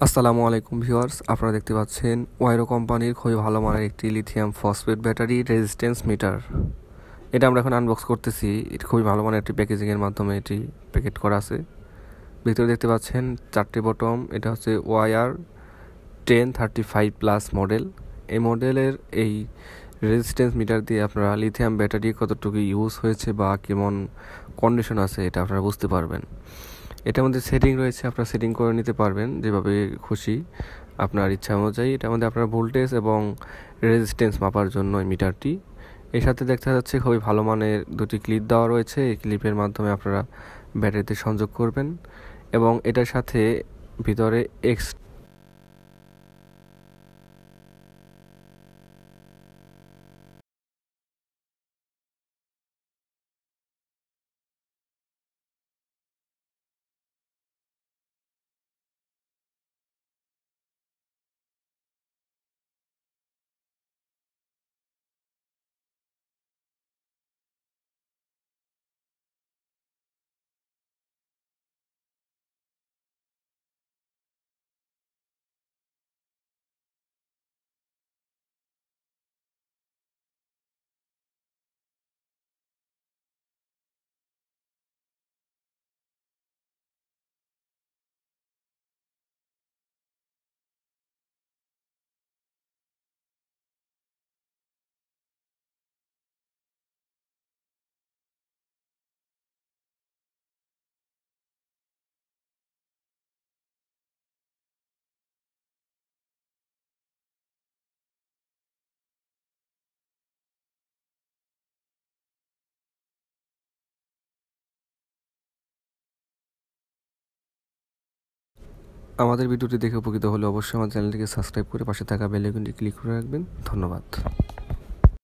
আসসালামু আলাইকুম ভিউয়ার্স, আপনারা দেখতে পাচ্ছেন ওয়াইরো কোম্পানির খুবই ভালো মানের একটি lithium phosphate battery resistance meter. এটা আমরা এখন আনবক্স করতেছি। এটা খুবই ভালো মানের একটি প্যাকেজিংয়ের মাধ্যমে এটি প্যাকেট করা আছে। ভিতরে দেখতে পাচ্ছেন 4টি বটম। এটা হচ্ছে ওয়াইআর 1035+ মডেল। এই মডেলের এই রেজিস্ট্যান্স মিটার দিয়ে আপনারা লিথিয়াম ব্যাটারি কতটুকু ইউজ হয়েছে বা কেমন কন্ডিশন আছে এটা আপনারা বুঝতে পারবেন। এটার মধ্যে সেটিং রয়েছে, আপনারা সেটিং করে নিতে পারবেন যেভাবে খুশি আপনার ইচ্ছা অনুযায়ী। এটার মধ্যে আপনার ভোল্টেজ এবং রেজিস্ট্যান্স মাপার জন্য এই মিটারটি। এর সাথে দেখা যাচ্ছে খুবই ভালো মানের দুটি ক্লিপ দেওয়া রয়েছে। এই ক্লিপের মাধ্যমে আপনারা ব্যাটারিতে সংযোগ করবেন এবং এটার সাথে ভিতরে আমাদের ভিডিওটি দেখে উপকৃত হলে অবশ্যই আমার চ্যানেলটিকে সাবস্ক্রাইব করে পাশে থাকা বেল আইকনটি ক্লিক করে রাখবেন। ধন্যবাদ।